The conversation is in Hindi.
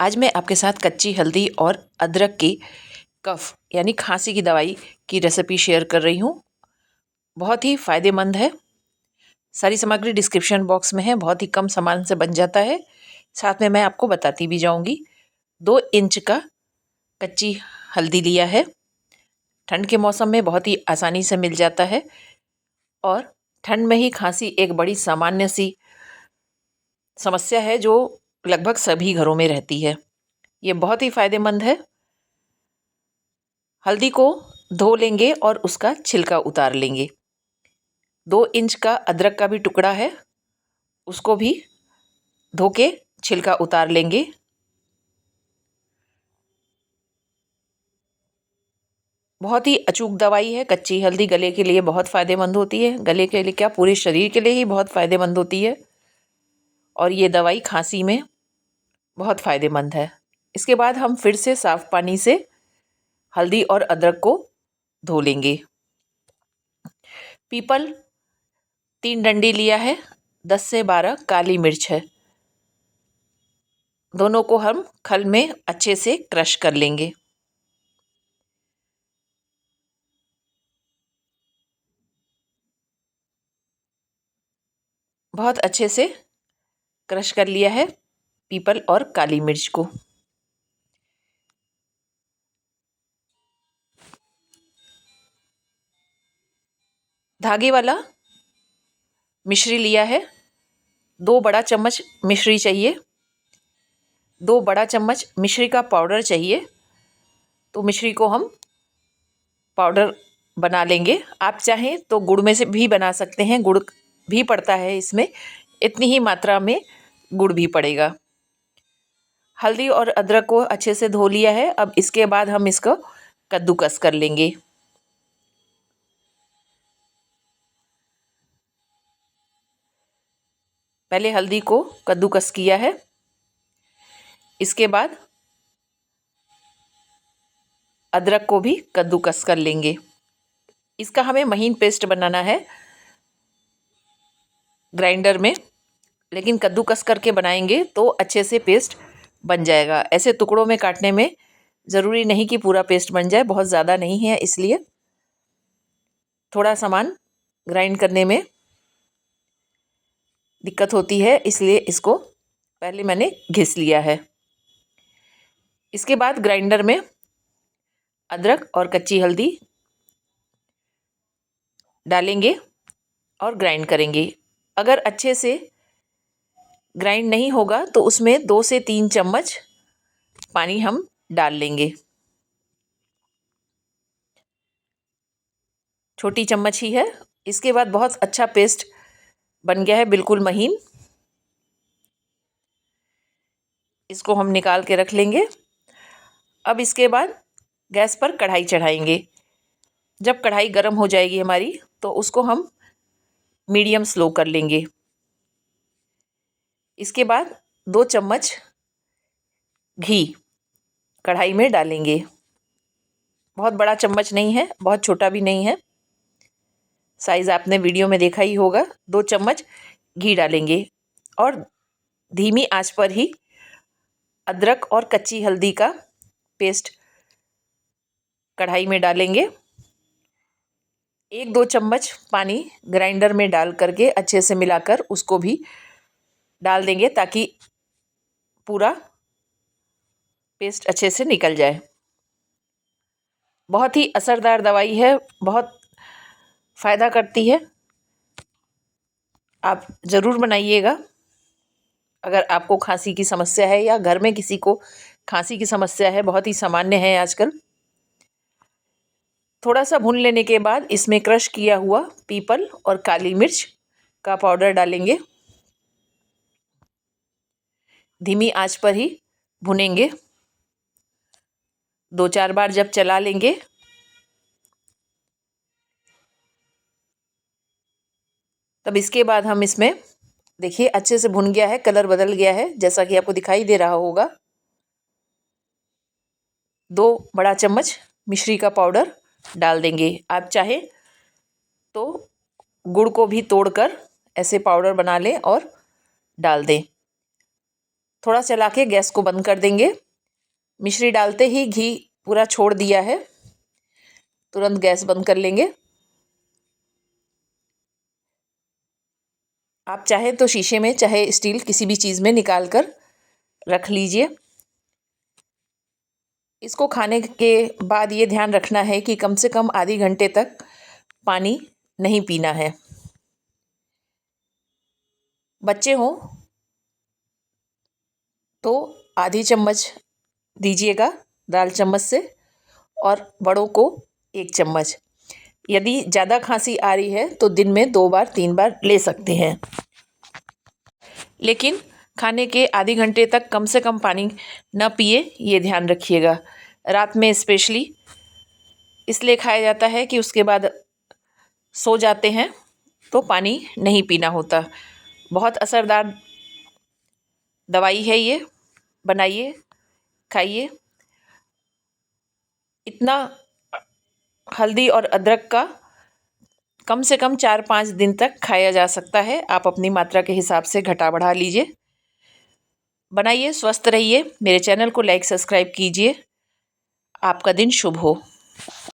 आज मैं आपके साथ कच्ची हल्दी और अदरक की कफ़ यानी खांसी की दवाई की रेसिपी शेयर कर रही हूँ। बहुत ही फ़ायदेमंद है। सारी सामग्री डिस्क्रिप्शन बॉक्स में है। बहुत ही कम सामान से बन जाता है। साथ में मैं आपको बताती भी जाऊँगी। 2 इंच का कच्ची हल्दी लिया है। ठंड के मौसम में बहुत ही आसानी से मिल जाता है और ठंड में ही खांसी एक बड़ी सामान्य सी समस्या है जो लगभग सभी घरों में रहती है। ये बहुत ही फ़ायदेमंद है। हल्दी को धो लेंगे और उसका छिलका उतार लेंगे। 2 इंच का अदरक का भी टुकड़ा है, उसको भी धो के छिलका उतार लेंगे। बहुत ही अचूक दवाई है। कच्ची हल्दी गले के लिए बहुत फ़ायदेमंद होती है। गले के लिए क्या, पूरे शरीर के लिए ही बहुत फ़ायदेमंद होती है और ये दवाई खांसी में बहुत फ़ायदेमंद है। इसके बाद हम फिर से साफ़ पानी से हल्दी और अदरक को धो लेंगे। पीपल 3 डंडी लिया है। 10 से 12 काली मिर्च है। दोनों को हम खल में अच्छे से क्रश कर लेंगे। बहुत अच्छे से क्रश कर लिया है पीपल और काली मिर्च को। धागे वाला मिश्री लिया है। 2 बड़ा चम्मच मिश्री चाहिए। 2 बड़ा चम्मच मिश्री का पाउडर चाहिए। तो मिश्री को हम पाउडर बना लेंगे। आप चाहें तो गुड़ में से भी बना सकते हैं। गुड़ भी पड़ता है इसमें, इतनी ही मात्रा में गुड़ भी पड़ेगा। हल्दी और अदरक को अच्छे से धो लिया है। अब इसके बाद हम इसको कद्दूकस कर लेंगे। पहले हल्दी को कद्दूकस किया है। इसके बाद अदरक को भी कद्दूकस कर लेंगे। इसका हमें महीन पेस्ट बनाना है ग्राइंडर में, लेकिन कद्दूकस करके बनाएंगे तो अच्छे से पेस्ट बन जाएगा। ऐसे टुकड़ों में काटने में ज़रूरी नहीं कि पूरा पेस्ट बन जाए, बहुत ज़्यादा नहीं है, इसलिए थोड़ा सामान ग्राइंड करने में दिक्कत होती है, इसलिए इसको पहले मैंने घिस लिया है। इसके बाद ग्राइंडर में अदरक और कच्ची हल्दी डालेंगे और ग्राइंड करेंगे। अगर अच्छे से ग्राइंड नहीं होगा तो उसमें 2 से 3 चम्मच पानी हम डाल लेंगे। छोटी चम्मच ही है। इसके बाद बहुत अच्छा पेस्ट बन गया है, बिल्कुल महीन। इसको हम निकाल के रख लेंगे। अब इसके बाद गैस पर कढ़ाई चढ़ाएंगे। जब कढ़ाई गर्म हो जाएगी हमारी तो उसको हम मीडियम स्लो कर लेंगे। इसके बाद 2 चम्मच घी कढ़ाई में डालेंगे। बहुत बड़ा चम्मच नहीं है, बहुत छोटा भी नहीं है, साइज़ आपने वीडियो में देखा ही होगा। 2 चम्मच घी डालेंगे और धीमी आंच पर ही अदरक और कच्ची हल्दी का पेस्ट कढ़ाई में डालेंगे। 1-2 चम्मच पानी ग्राइंडर में डाल करके अच्छे से मिलाकर उसको भी डाल देंगे ताकि पूरा पेस्ट अच्छे से निकल जाए। बहुत ही असरदार दवाई है, बहुत फ़ायदा करती है। आप ज़रूर बनाइएगा। अगर आपको खांसी की समस्या है या घर में किसी को खांसी की समस्या है, बहुत ही सामान्य है आजकल। थोड़ा सा भून लेने के बाद इसमें क्रश किया हुआ पीपल और काली मिर्च का पाउडर डालेंगे। धीमी आंच पर ही भुनेंगे। 2-4 बार जब चला लेंगे तब इसके बाद हम इसमें, देखिए अच्छे से भुन गया है, कलर बदल गया है जैसा कि आपको दिखाई दे रहा होगा। 2 बड़ा चम्मच मिश्री का पाउडर डाल देंगे। आप चाहें तो गुड़ को भी तोड़कर ऐसे पाउडर बना लें और डाल दें। थोड़ा चला के गैस को बंद कर देंगे। मिश्री डालते ही घी पूरा छोड़ दिया है, तुरंत गैस बंद कर लेंगे। आप चाहे तो शीशे में चाहे स्टील किसी भी चीज़ में निकाल कर रख लीजिए। इसको खाने के बाद ये ध्यान रखना है कि कम से कम आधे घंटे तक पानी नहीं पीना है। बच्चे हों तो आधी चम्मच दीजिएगा दाल चम्मच से, और बड़ों को 1 चम्मच। यदि ज़्यादा खांसी आ रही है तो दिन में 2 बार 3 बार ले सकते हैं, लेकिन खाने के आधे घंटे तक कम से कम पानी न पिए, ये ध्यान रखिएगा। रात में स्पेशली इसलिए खाया जाता है कि उसके बाद सो जाते हैं तो पानी नहीं पीना होता। बहुत असरदार दवाई है ये, बनाइए, खाइए। इतना हल्दी और अदरक का कम से कम 4-5 दिन तक खाया जा सकता है। आप अपनी मात्रा के हिसाब से घटा बढ़ा लीजिए। बनाइए, स्वस्थ रहिए। मेरे चैनल को लाइक सब्सक्राइब कीजिए। आपका दिन शुभ हो।